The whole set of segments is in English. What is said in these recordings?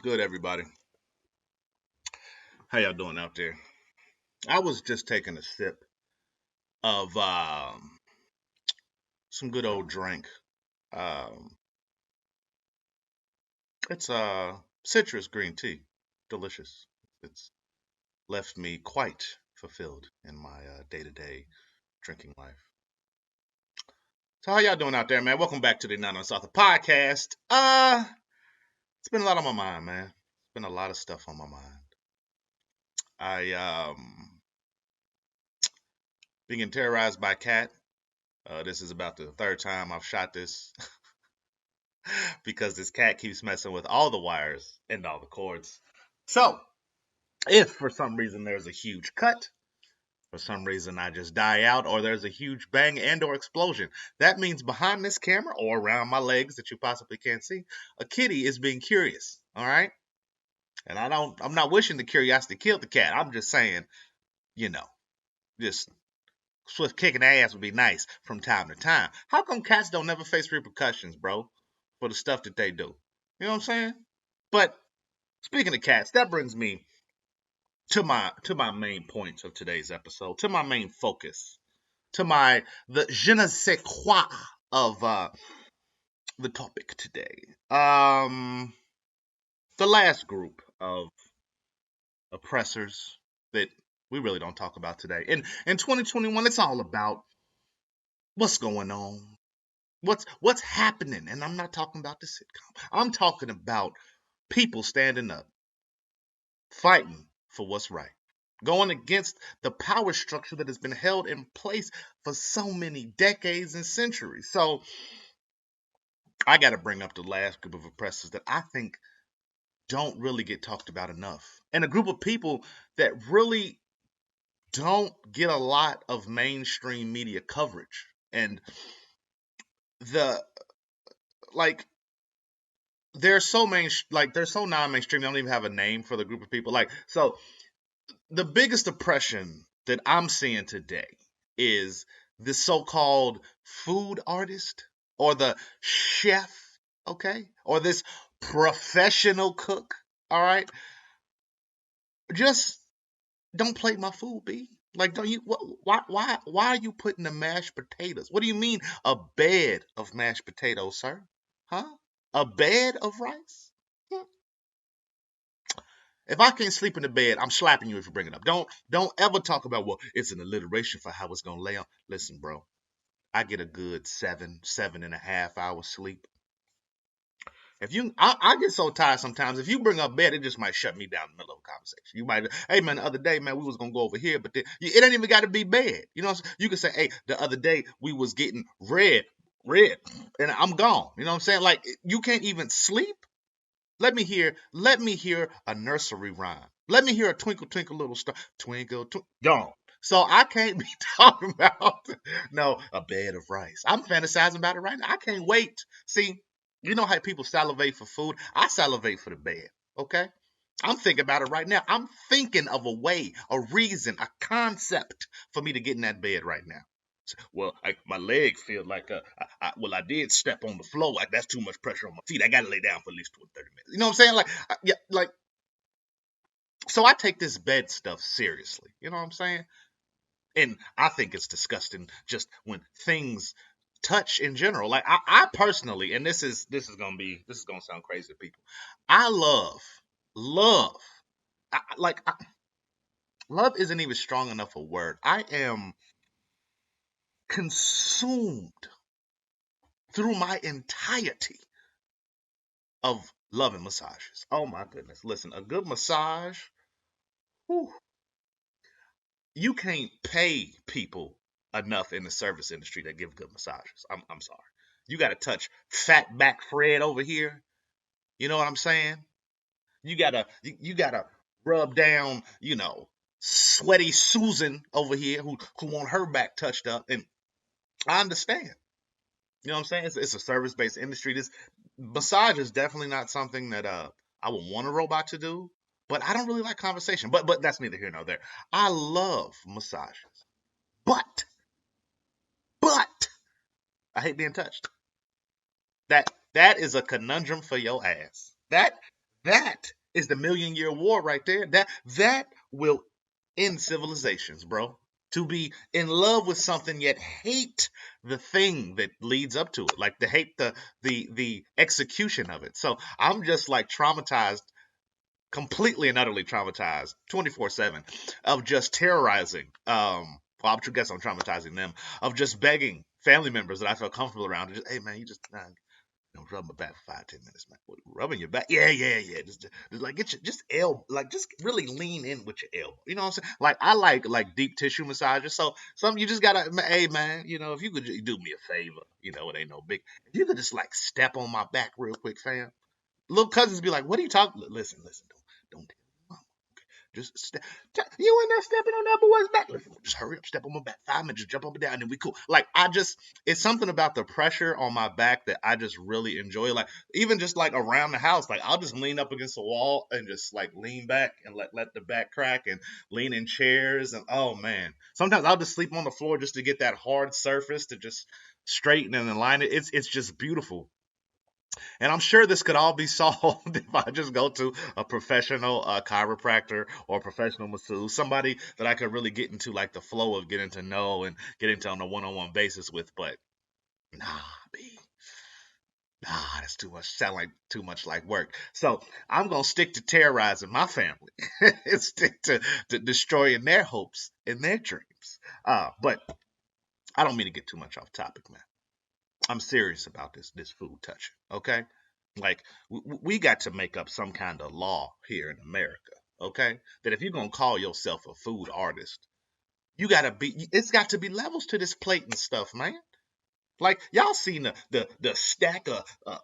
good, everybody? How y'all doing out there? I was just taking a sip of some good old drink. Um, it's citrus green tea, delicious. It's left me quite fulfilled in my day-to-day drinking life. So how y'all doing out there, man? Welcome back to the Anonymous Author Podcast. It's been a lot on my mind, man. It's been a lot of stuff on my mind. I being terrorized by a cat. This is about the third time I've shot this because this cat keeps messing with all the wires and all the cords. So, if for some reason there's a huge cut, for some reason I just die out, or there's a huge bang and or explosion, that means behind this camera or around my legs that you possibly can't see, a kitty is being curious. All right? And I'm not wishing the curiosity killed the cat. I'm just saying, you know, just swift kicking ass would be nice from time to time. How come cats don't never face repercussions, bro, for the stuff that they do? You know what I'm saying? But speaking of cats, that brings me to my main points of today's episode, to my main focus, to the je ne sais quoi of the topic today. The last group of oppressors that we really don't talk about today. In 2021, it's all about what's going on, what's happening, and I'm not talking about the sitcom. I'm talking about people standing up, fighting for what's right, going against the power structure that has been held in place for so many decades and centuries. So I got to bring up the last group of oppressors that I think don't really get talked about enough, and a group of people that really don't get a lot of mainstream media coverage. And the like they're so they're so non-mainstream, they don't even have a name for the group of people. So the biggest oppression that I'm seeing today is the so-called food artist or the chef, okay? Or this professional cook, all right? Just don't plate my food, B. Like, don't you? Why are you putting the mashed potatoes? What do you mean a bed of mashed potatoes, sir? Huh? A bed of rice? Hmm. If I can't sleep in the bed, I'm slapping you if you bring it up. Don't ever talk about, well, it's an alliteration for how it's gonna lay on. Listen, bro, I get a good 7.5 hours sleep. If I get so tired sometimes. If you bring up bed, it just might shut me down in the middle of a conversation. You might, hey man, the other day, man, we was gonna go over here, but it ain't even got to be bed. You know, you can say, hey, the other day we was getting red, and I'm gone. You know what I'm saying? Like you can't even sleep. Let me hear a nursery rhyme. Let me hear a twinkle twinkle little star, twinkle twinkle, gone. So I can't be talking about no a bed of rice. I'm fantasizing about it right now. I can't wait. See, you know how people salivate for food? I salivate for the bed. Okay. I'm thinking about it right now. I'm thinking of a way, a reason, a concept for me to get in that bed right now. Well, my leg feels like I did step on the floor. Like that's too much pressure on my feet. I got to lay down for at least 20, 30 minutes. You know what I'm saying? Like, so I take this bed stuff seriously. You know what I'm saying? And I think it's disgusting just when things touch in general. Like I personally, and this is gonna sound crazy to people. I love. Love isn't even strong enough a word. I am consumed through my entirety of loving massages. Oh my goodness. Listen, a good massage, whew, you can't pay people enough in the service industry that give good massages. I'm sorry. You got to touch fat back Fred over here. You know what I'm saying? You gotta rub down, sweaty Susan over here who want her back touched up. And I understand. You know what I'm saying? It's a service based industry. This massage is definitely not something that I would want a robot to do. But I don't really like conversation. But that's neither here nor there. I love massages. But I hate being touched. That is a conundrum for your ass. That is the million-year war right there. That will end civilizations, bro. To be in love with something yet hate the thing that leads up to it, like to hate the execution of it. So I'm just like traumatized, completely and utterly traumatized, 24/7, of just terrorizing. Well, I guess I'm traumatizing them, of just begging family members that I feel comfortable around. To just, hey man, you just rub my back for 5, 10 minutes, man. What, rubbing your back? Yeah, yeah, yeah. Just like get your just elbow, like just really lean in with your elbow. You know what I'm saying? Like I like deep tissue massages. So some you just gotta, hey man, if you could do me a favor, it ain't no big. If you could just like step on my back real quick, fam. Little cousins be like, "What are you talking? Listen, don't tell your mama. Just you in there stepping on that boy's back. Listen, just hurry up, step on my back. 5 minutes, just jump up and down, and then we cool." Like it's something about the pressure on my back that I just really enjoy. Like even just like around the house, like I'll just lean up against the wall and just like lean back and let the back crack and lean in chairs and oh man. Sometimes I'll just sleep on the floor just to get that hard surface to just straighten and align it. It's just beautiful. And I'm sure this could all be solved if I just go to a professional chiropractor or a professional masseuse, somebody that I could really get into like the flow of getting to know and get into on a one-on-one basis with. But nah, B, nah, that's too much. Sound like too much like work. So I'm gonna stick to terrorizing my family and stick to destroying their hopes and their dreams. But I don't mean to get too much off topic, man. I'm serious about this food touching. Okay, like we got to make up some kind of law here in America. Okay, that if you're gonna call yourself a food artist, you gotta be. It's got to be levels to this plate and stuff, man. Like y'all seen the stack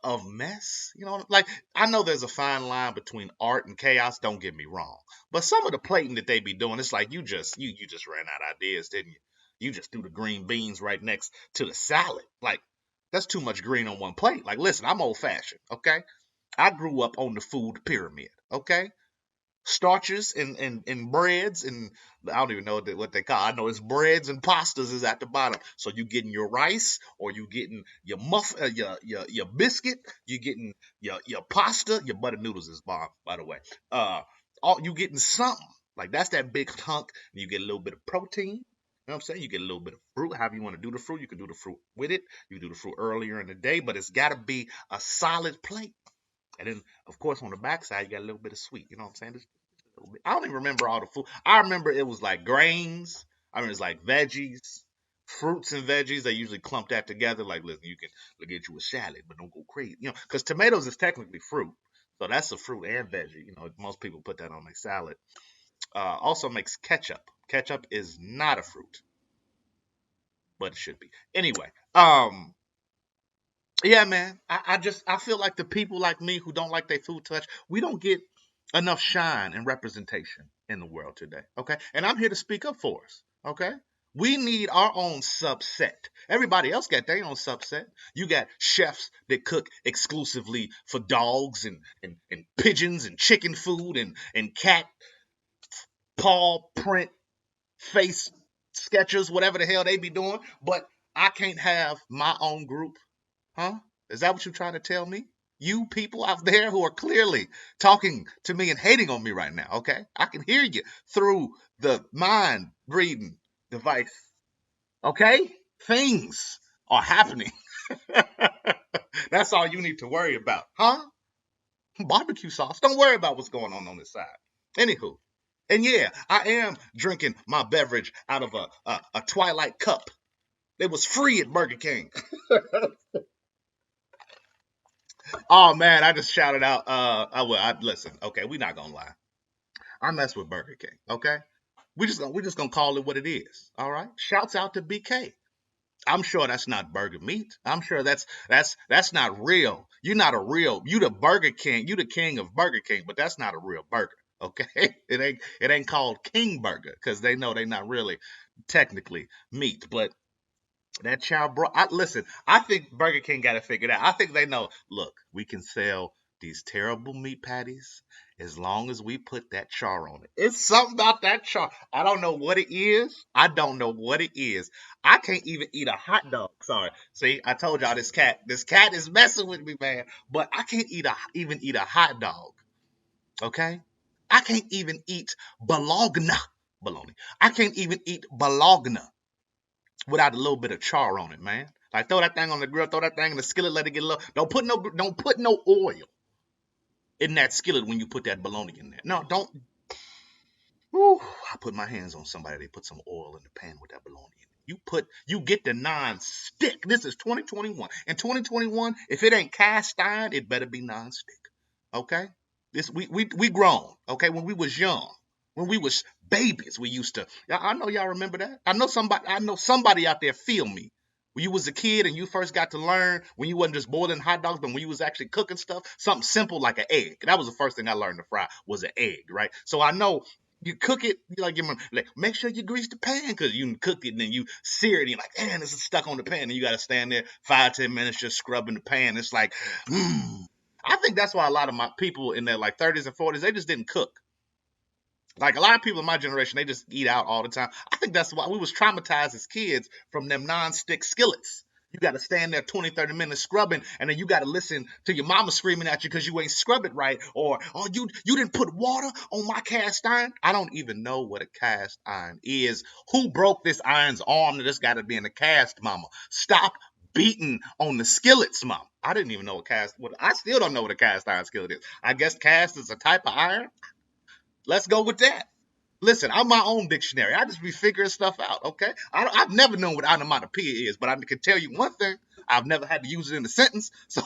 of mess, Like I know there's a fine line between art and chaos. Don't get me wrong, but some of the plating that they be doing, it's like you just ran out of ideas, didn't you? You just threw the green beans right next to the salad. Like that's too much green on one plate. Like listen, I'm old fashioned, okay? I grew up on the food pyramid, okay? Starches and breads and I don't even know what they call. I know it's breads and pastas is at the bottom. So you getting your rice or you getting your your biscuit. You getting your pasta. Your butter noodles is bomb, by the way. All you getting something like that's that big hunk. And you get a little bit of protein. You know what I'm saying? You get a little bit of fruit. However you want to do the fruit, you can do the fruit with it. You can do the fruit earlier in the day, but it's got to be a solid plate. And then, of course, on the backside, you got a little bit of sweet. You know what I'm saying? Just a little bit. I don't even remember all the food. I remember it was like grains. I remember it was like veggies, fruits and veggies. They usually clump that together. Like, listen, you can get you a salad, but don't go crazy. Because tomatoes is technically fruit. So that's a fruit and veggie. Most people put that on their salad. Also makes ketchup. Ketchup is not a fruit, but it should be. Anyway, yeah, man. I feel like the people like me who don't like their food touch, we don't get enough shine and representation in the world today. Okay. And I'm here to speak up for us. Okay. We need our own subset. Everybody else got their own subset. You got chefs that cook exclusively for dogs and pigeons and chicken food and cat paw print face sketches, whatever the hell they be doing. But I can't have my own group. Huh? Is that what you're trying to tell me? You people out there who are clearly talking to me and hating on me right now, okay? I can hear you through the mind reading device, okay? Things are happening. That's all you need to worry about, huh? Barbecue sauce. Don't worry about what's going on this side. Anywho, and yeah, I am drinking my beverage out of a Twilight cup. It was free at Burger King. Oh man, I just shouted out. I listen. Okay, we not gonna lie. I mess with Burger King. Okay, we just gonna call it what it is. All right. Shouts out to BK. I'm sure that's not burger meat. I'm sure that's not real. You're not a real. You the Burger King. You the king of Burger King, but that's not a real burger. Okay, it ain't called King Burger because they know they're not really technically meat, but that child bro. Listen, I think Burger King got it figured out. I think they know. Look, we can sell these terrible meat patties as long as we put that char on it. It's something about that char. I don't know what it is. I don't know what it is. I can't even eat a hot dog. Sorry. See, I told y'all this cat. This cat is messing with me, man. But I can't even eat a hot dog Okay? I can't even eat bologna. I can't even eat bologna without a little bit of char on it, man. Like throw that thing on the grill, throw that thing in the skillet, let it get a little. Don't put no oil in that skillet when you put that bologna in there. No, don't. Whew, I put my hands on somebody. They put some oil in the pan with that bologna in it. You get the non-stick. This is 2021. In 2021, if it ain't cast iron, it better be non-stick. Okay? We grown. Okay? When we was young, when we was babies, we used to. I know y'all remember that. I know somebody out there feel me. When you was a kid and you first got to learn, when you wasn't just boiling hot dogs, but when you was actually cooking stuff, something simple like an egg. That was the first thing I learned to fry was an egg, right? So I know you cook it, you like make sure you grease the pan because you cook it and then you sear it and you're like, man, this is stuck on the pan. And you got to stand there 5-10 minutes just scrubbing the pan. It's like, I think that's why a lot of my people in their like 30s and 40s, they just didn't cook. Like a lot of people in my generation, they just eat out all the time. I think that's why we was traumatized as kids from them non-stick skillets. You got to stand there 20, 30 minutes scrubbing, and then you got to listen to your mama screaming at you because you ain't scrub it right, or oh you didn't put water on my cast iron. I don't even know what a cast iron is. Who broke this iron's arm that this got to be in the cast, mama? Stop beating on the skillets, mom. I didn't even know I still don't know what a cast iron skillet is. I guess cast is a type of iron. Let's go with that. Listen, I'm my own dictionary. I just be figuring stuff out, okay? I've never known what onomatopoeia is, but I can tell you one thing. I've never had to use it in a sentence, so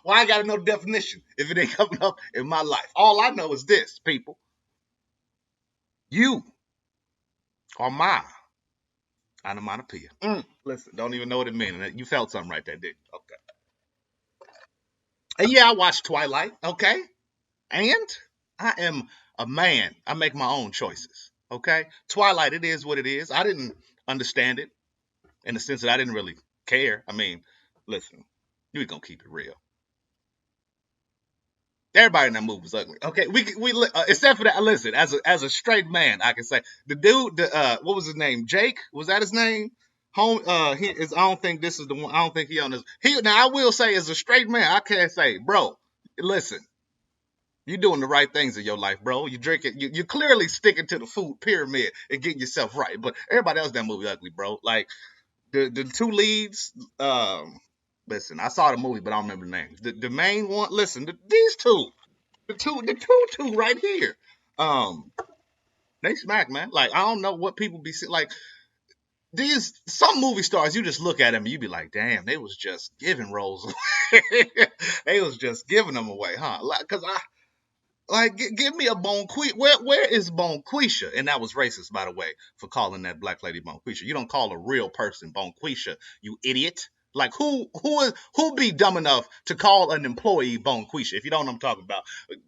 why I gotta know the definition if it ain't coming up in my life? All I know is this, people. You are my onomatopoeia. Listen, don't even know what it means. You felt something right there, didn't you? Okay. And yeah, I watched Twilight, okay? And I am a man. I make my own choices. Okay? Twilight, it is what it is. I didn't understand it in the sense that I didn't really care. I mean, listen, we gonna keep it real. Everybody in that movie was ugly. Okay, except for that. Listen, as a straight man, I can say the dude, what was his name? Jake, was that his name? Home, I don't think this is the one. I don't think he on this. Now I will say, as a straight man, I can't say, bro. Listen, you're doing the right things in your life, bro. You drink it. You're clearly sticking to the food pyramid and getting yourself right. But everybody else in that movie ugly, bro. Like the two leads. Listen, I saw the movie, but I don't remember the names. The main one. Listen, these two, the two right here. Um, they smack, man. Like I don't know what people be like. These some movie stars, you just look at them and you be like, damn, they was just giving roles away. They was just giving them away, huh? Because like, give me a Bonquisha. Where is Bonquisha? And that was racist, by the way, for calling that black lady Bonquisha. You don't call a real person Bonquisha, you idiot. Like, who be dumb enough to call an employee Bonquisha? If you don't know what I'm talking about,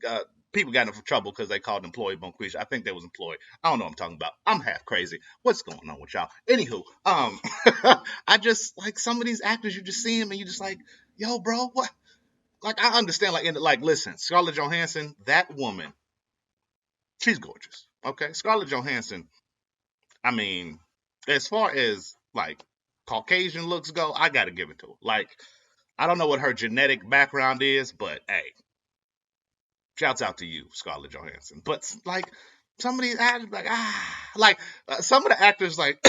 uh, people got into trouble because they called an employee Bonquisha. I think they was employed. I don't know what I'm talking about. I'm half crazy. What's going on with y'all? Anywho, I just like some of these actors. You just see them and you just like, yo, bro, what? Like I understand, like listen, Scarlett Johansson, that woman, she's gorgeous. Okay, Scarlett Johansson. I mean, as far as like Caucasian looks go, I gotta give it to her. Like I don't know what her genetic background is, but hey, shouts out to you, Scarlett Johansson. But like some of these actors, some of the actors, like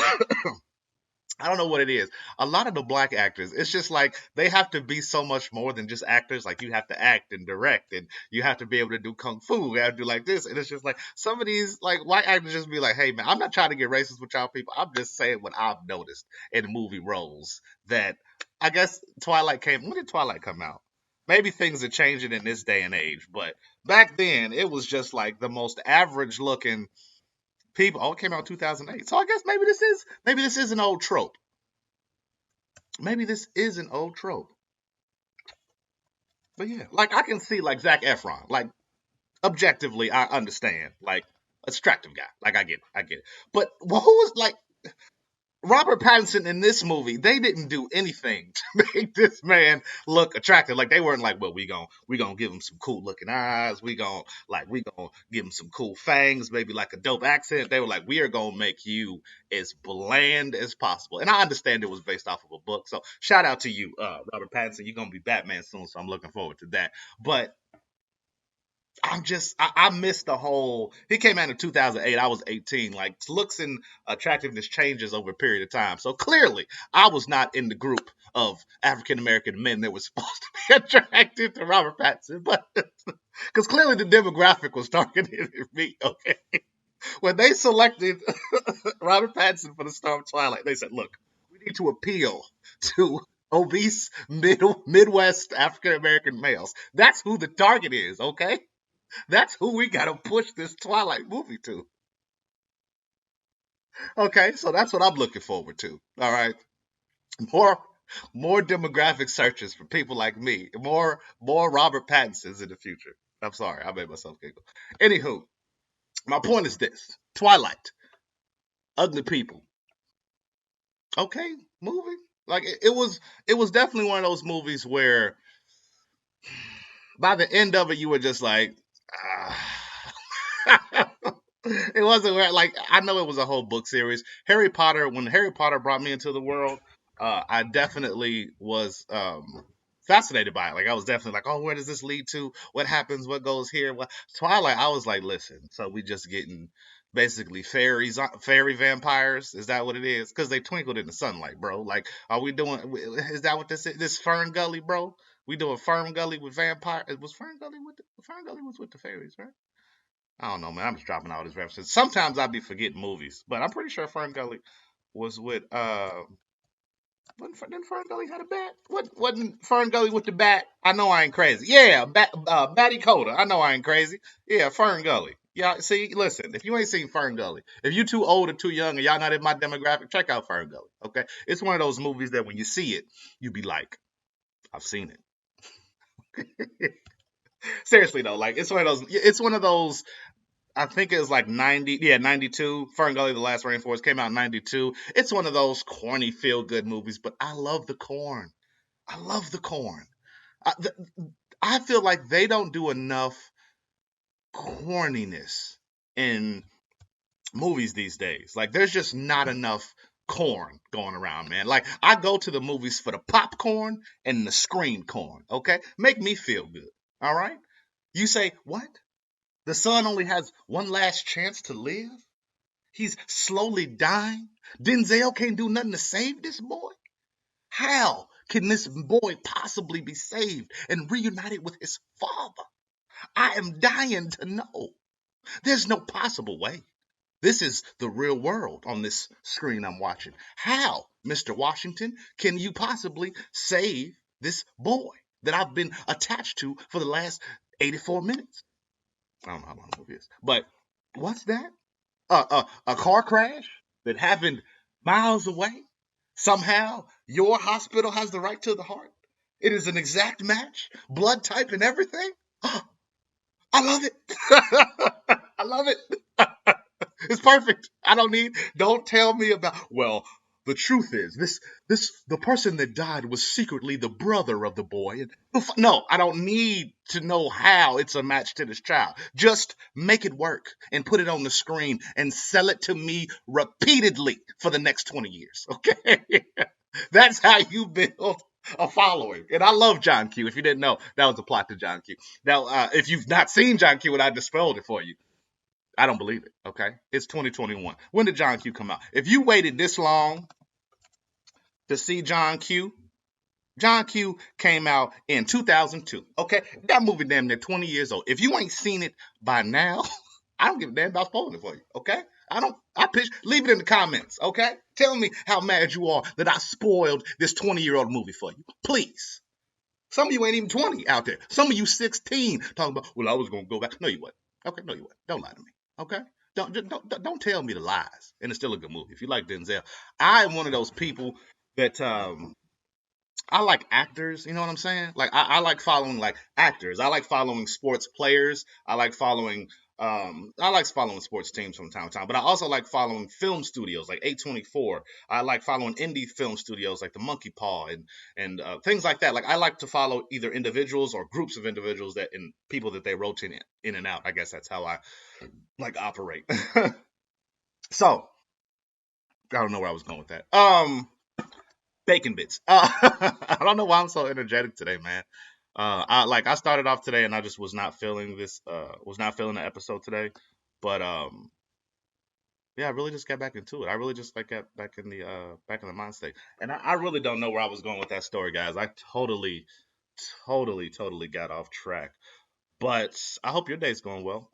I don't know what it is. A lot of the black actors, it's just like they have to be so much more than just actors. Like you have to act and direct, and you have to be able to do kung fu. You have to do like this, and it's just like some of these like white actors just be like, "Hey man, I'm not trying to get racist with y'all people. I'm just saying what I've noticed in movie roles that I guess Twilight came. When did Twilight come out? Maybe things are changing in this day and age, but back then it was just like the most average looking people. Oh, it came out in 2008. So I guess maybe this is an old trope. Maybe this is an old trope. But yeah, like I can see like Zach Efron. Like objectively, I understand. Like attractive guy. Like I get it. But who was like Robert Pattinson in this movie? They didn't do anything to make this man look attractive. Like they weren't like, well, we gonna give him some cool looking eyes. We gonna give him some cool fangs, maybe like a dope accent. They were like, we are gonna make you as bland as possible. And I understand it was based off of a book. So shout out to you, Robert Pattinson. You're gonna be Batman soon, so I'm looking forward to that. But I missed the whole. He came out in 2008. I was 18. Like, looks and attractiveness changes over a period of time. So clearly, I was not in the group of African American men that was supposed to be attracted to Robert Pattinson, but because clearly the demographic was targeted at me. Okay, when they selected Robert Pattinson for the star of Twilight, they said, "Look, we need to appeal to obese Midwest African American males. That's who the target is. Okay." That's who we got to push this Twilight movie to. Okay, so that's what I'm looking forward to. All right, more more demographic searches for people like me. More Robert Pattinsons in the future. I'm sorry, I made myself giggle. Anywho, my point is this: Twilight, ugly people. Okay, movie. Like it was definitely one of those movies where by the end of it you were just like, ah. It wasn't where like I know it was a whole book series. Harry Potter, when Harry Potter brought me into the world, I definitely was fascinated by it. Like I was definitely like, oh, where does this lead to? What happens? What goes here? What Twilight? I was like, listen, so we just getting basically fairy vampires. Is that what it is? Because they twinkled in the sunlight, bro. Like, are we doing? Is that what this is? This Ferngully, bro? We doing Ferngully with vampire? Was Ferngully with Ferngully was with the fairies, right? I don't know, man. I'm just dropping all these references. Sometimes I be forgetting movies, but I'm pretty sure Ferngully was with didn't Ferngully had a bat? What wasn't Ferngully with the bat? I know I ain't crazy. Yeah, Batty Coda. I know I ain't crazy. Yeah, Ferngully. Yeah, see, listen, if you ain't seen Ferngully, if you too old or too young and y'all not in my demographic, check out Ferngully. Okay? It's one of those movies that when you see it, you be like, I've seen it. Seriously though, like it's one of those I think it was like 90, yeah, 92. Ferngully, The Last Rainforest came out in 92. It's one of those corny feel good movies, but I love the corn. I love the corn. I feel like they don't do enough corniness in movies these days. Like, there's just not enough corn going around, man. Like, I go to the movies for the popcorn and the screen corn, okay? Make me feel good, all right? You say, what? The son only has one last chance to live? He's slowly dying. Denzel can't do nothing to save this boy. How can this boy possibly be saved and reunited with his father? I am dying to know. There's no possible way. This is the real world on this screen I'm watching. How, Mr. Washington, can you possibly save this boy that I've been attached to for the last 84 minutes? I don't know how long the movie is, but what's that? A car crash that happened miles away. Somehow, your hospital has the right to the heart. It is an exact match, blood type and everything. I love it. I love it. It's perfect. Don't tell me about, well, the truth is, the person that died was secretly the brother of the boy. No, I don't need to know how it's a match to this child. Just make it work and put it on the screen and sell it to me repeatedly for the next 20 years. Okay? That's how you build a following. And I love John Q. If you didn't know, that was a plot to John Q. Now, if you've not seen John Q and I dispelled it for you, I don't believe it. Okay, it's 2021. When did John Q come out? If you waited this long to see John Q, John Q came out in 2002. Okay, that movie damn near 20 years old. If you ain't seen it by now, I don't give a damn about spoiling it for you. Okay, I don't. I pitch. Leave it in the comments. Okay, tell me how mad you are that I spoiled this 20-year-old movie for you. Please. Some of you ain't even 20 out there. Some of you 16 talking about, well, I was gonna go back. No, you wasn't. Okay, no, you wasn't. Don't lie to me. Okay, don't tell me the lies. And it's still a good movie. If you like Denzel, I'm one of those people that I like actors. You know what I'm saying? Like I like following like actors. I like following sports players. I like following sports teams from time to time, but I also like following film studios like A24. I like following indie film studios like the Monkey Paw and things like that. Like I like to follow either individuals or groups of individuals that and people that they rotate in and out. I guess that's how I like operate. So I don't know where I was going with that. Bacon bits. I don't know why I'm so energetic today, man. I started off today and I just was not feeling the episode today. But yeah, I really just got back into it. I really just like got back in the mind state. And I really don't know where I was going with that story, guys. I totally got off track. But I hope your day's going well.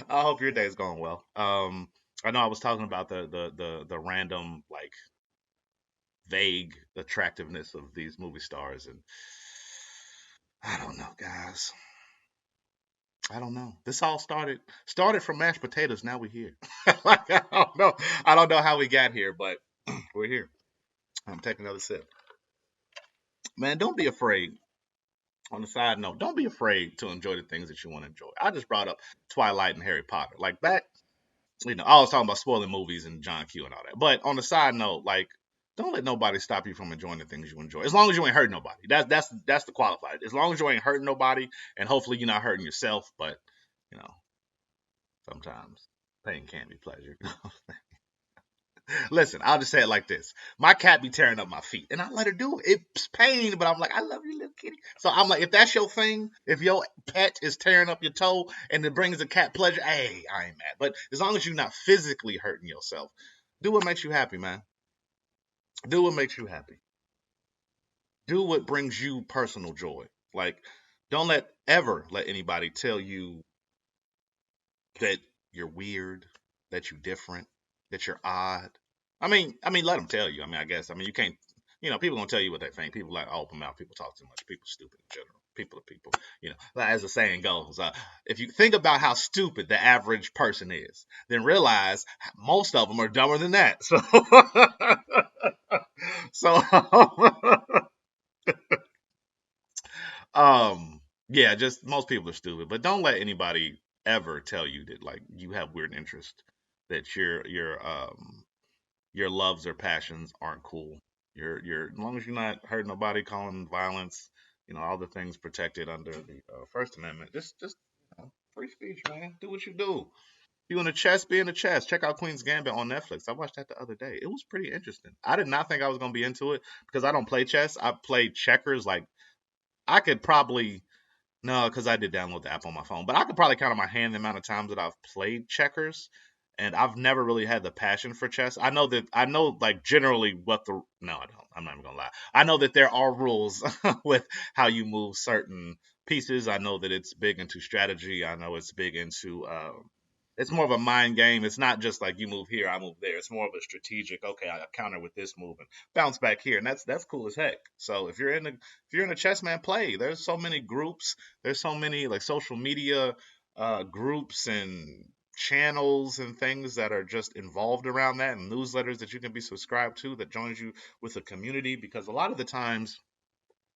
I hope your day's going well. I know I was talking about the random, like, vague attractiveness of these movie stars, and I don't know, guys. I don't know. This all started from mashed potatoes. Now we're here. Like, I don't know. I don't know how we got here, but we're here. I'm taking another sip. Man, don't be afraid. On the side note, don't be afraid to enjoy the things that you want to enjoy. I just brought up Twilight and Harry Potter. Like, back, I was talking about spoiling movies and John Q and all that. But on the side note, like, don't let nobody stop you from enjoying the things you enjoy. As long as you ain't hurting nobody. That's the qualifier. As long as you ain't hurting nobody, and hopefully you're not hurting yourself. But you know, sometimes pain can be pleasure. Listen, I'll just say it like this: my cat be tearing up my feet, and I let her do it. It's pain, but I'm like, I love you, little kitty. So I'm like, if that's your thing, if your pet is tearing up your toe and it brings a cat pleasure, hey, I ain't mad. But as long as you're not physically hurting yourself, do what makes you happy, man. Do what makes you happy. Do what brings you personal joy. Like, don't let anybody tell you that you're weird, that you're different, that you're odd. Let them tell you. I guess. You can't. People gonna tell you what they think. People like open mouth. People talk too much. People stupid in general. People are people. As the saying goes, if you think about how stupid the average person is, then realize most of them are dumber than that. So, so Um, yeah, just most people are stupid, but don't let anybody ever tell you that, like, you have weird interest, that your loves or passions aren't cool. As long as you're not hurting nobody, calling violence, all the things protected under the First Amendment. Just free speech, man. Do what you do. You in the chess, be in the chess. Check out Queen's Gambit on Netflix. I watched that the other day. It was pretty interesting. I did not think I was gonna be into it because I don't play chess. I play checkers. Like, I could probably no, because I did download the app on my phone. But I could probably count on my hand the amount of times that I've played checkers, and I've never really had the passion for chess. I know like generally what the no, I don't. I'm not even gonna lie. I know that there are rules with how you move certain pieces. I know that it's big into strategy. I know it's big into it's more of a mind game. It's not just like you move here, I move there. It's more of a strategic. Okay, I counter with this move and bounce back here, and that's cool as heck. So if you're in a chess, man, play. There's so many groups. There's so many, like, social media groups and channels and things that are just involved around that, and newsletters that you can be subscribed to that joins you with a community. Because a lot of the times,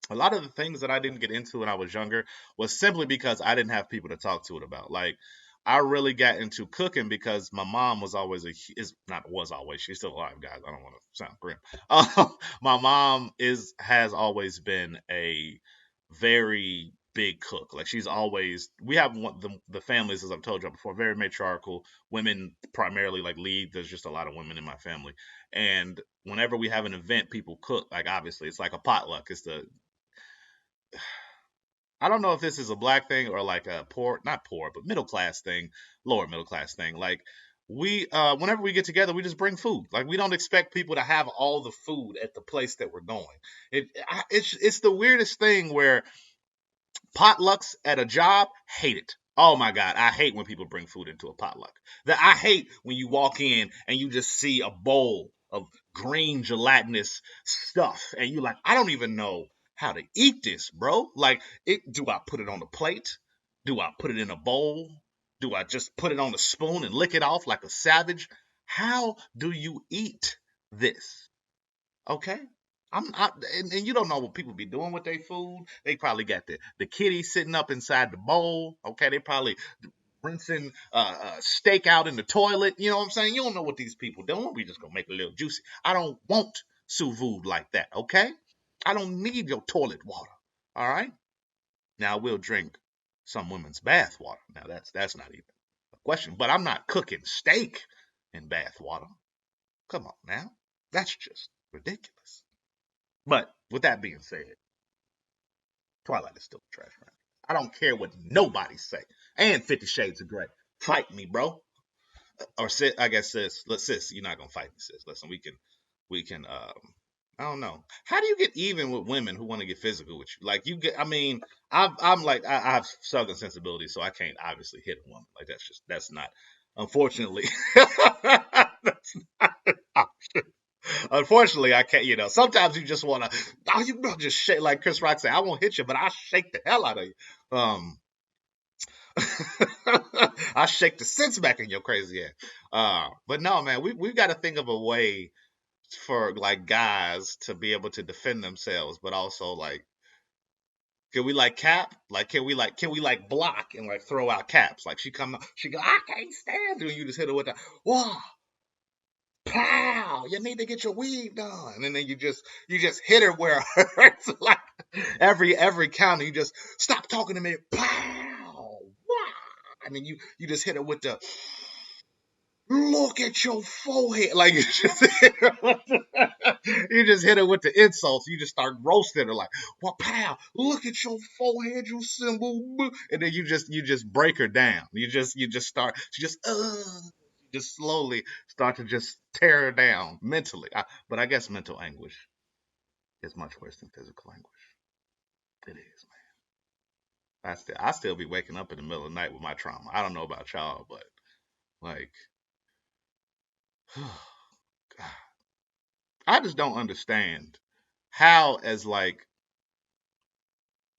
a lot of the things that I didn't get into when I was younger was simply because I didn't have people to talk to it about. Like, I really got into cooking because my mom was always is not was always, she's still alive, guys. I don't want to sound grim. My mom has always been a very big cook. Like, she's always, we have the families, as I've told you before, very matriarchal. Women primarily, like, lead. There's just a lot of women in my family, and whenever we have an event, people cook. Like, obviously, it's like a potluck. It's the I don't know if this is a black thing or like a poor, not poor, but middle class thing, lower middle class thing. Like, whenever we get together, we just bring food. Like, we don't expect people to have all the food at the place that we're going. It's the weirdest thing where potlucks at a job, hate it. Oh my God, I hate when people bring food into a potluck. I hate when you walk in and you just see a bowl of green gelatinous stuff and you like, I don't even know how to eat this, bro. Like, do I put it on a plate? Do I put it in a bowl? Do I just put it on a spoon and lick it off like a savage? How do you eat this? Okay. And you don't know what people be doing with their food. They probably got the kitty sitting up inside the bowl. Okay, they probably rinsing steak out in the toilet. You know what I'm saying? You don't know what these people doing. We just gonna make it a little juicy. I don't want sous vide like that. Okay, I don't need your toilet water. All right. Now, I will drink some women's bath water. Now, that's not even a question. But I'm not cooking steak in bath water. Come on now, that's just ridiculous. But with that being said, Twilight is still a trash franchise. I don't care what nobody say. And 50 Shades of Grey. Fight me, bro. Or sis, I guess sis, you're not gonna fight me, sis. Listen, we can I don't know. How do you get even with women who want to get physical with you? Like you get, I mean, I'm like I have southern sensibility, so I can't obviously hit a woman. Like that's not, unfortunately, that's not an option. Unfortunately, I can't. Sometimes you just want to, you know, just shake like Chris Rock said. I won't hit you, but I shake the hell out of you. I shake the sense back in your crazy ass. But no, man, we've got to think of a way for like guys to be able to defend themselves, but also like, can we like cap? Like, can we like block and like throw out caps? Like she go, I can't stand you, and you just hit her with that. Whoa, pow! You need to get your weave done, and then you just hit her where it hurts. Like every counter, you just stop talking to me. Pow! Wow! And then you just hit her with the look at your forehead. Like you just hit her with the insults. You just start roasting her like, well, pal, look at your forehead, you symbol. And then you just break her down. You just start, you just slowly start to just tear her down mentally. But I guess mental anguish is much worse than physical anguish. It is, man. I still be waking up in the middle of the night with my trauma. I don't know about y'all, but like I just don't understand how, as like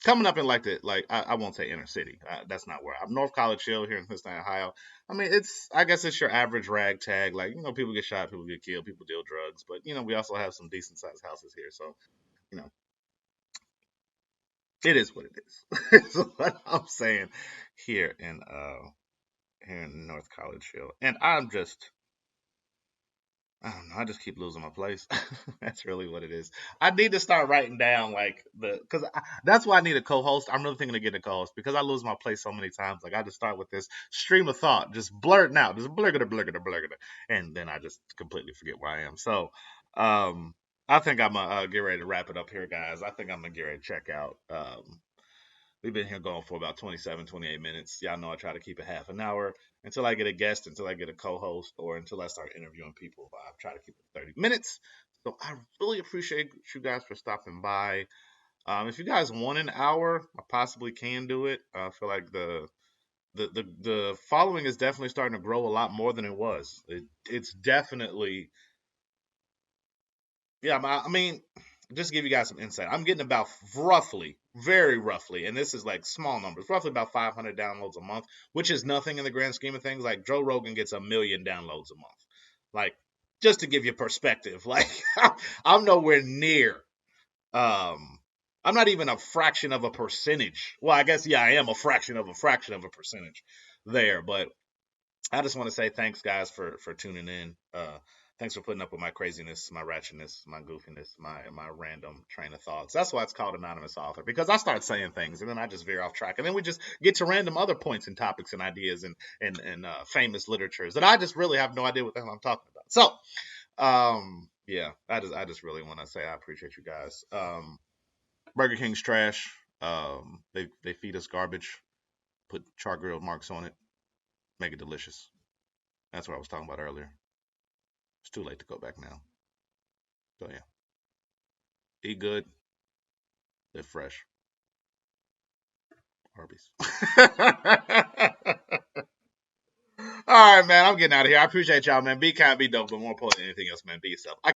coming up in like I won't say inner city. That's not where I'm. North College Hill here in Cincinnati, Ohio. I mean, I guess it's your average ragtag. Like, people get shot, people get killed, people deal drugs, but we also have some decent sized houses here. So you know, it is what it is. That's what I'm saying here in North College Hill, and I don't know. I just keep losing my place. That's really what it is. I need to start writing down like because that's why I need a co-host. I'm really thinking of getting a co-host because I lose my place so many times. Like I just start with this stream of thought, just blurting out, just blurgada, blurgada, blurgada, and then I just completely forget where I am. So, I think I'm gonna get ready to wrap it up here, guys. I think I'm gonna get ready to check out. We've been here going for about 27, 28 minutes. Y'all know I try to keep it half an hour until I get a guest, until I get a co host, or until I start interviewing people. I try to keep it 30 minutes. So I really appreciate you guys for stopping by. If you guys want an hour, I possibly can do it. I feel like the following is definitely starting to grow a lot more than it was. It's definitely, yeah, I mean, just to give you guys some insight, I'm getting about roughly, very roughly, and this is like small numbers, roughly about 500 downloads a month, which is nothing in the grand scheme of things. Like Joe Rogan gets 1 million downloads a month. Like, just to give you perspective, like I'm nowhere near. Um, I'm not even a fraction of a percentage. Well, I guess yeah, I am a fraction of a percentage there, but I just want to say thanks, guys, for tuning in. Thanks for putting up with my craziness, my ratchetness, my goofiness, my random train of thoughts. That's why it's called Anonymous Author, because I start saying things and then I just veer off track, and then we just get to random other points and topics and ideas and famous literatures that I just really have no idea what the hell I'm talking about. So, yeah, I just really want to say I appreciate you guys. Burger King's trash. They feed us garbage, put char grilled marks on it, make it delicious. That's what I was talking about earlier. It's too late to go back now. So yeah, eat good, live fresh. Arby's. All right, man. I'm getting out of here. I appreciate y'all, man. Be kind, be dope, but more important than anything else, man, be yourself. I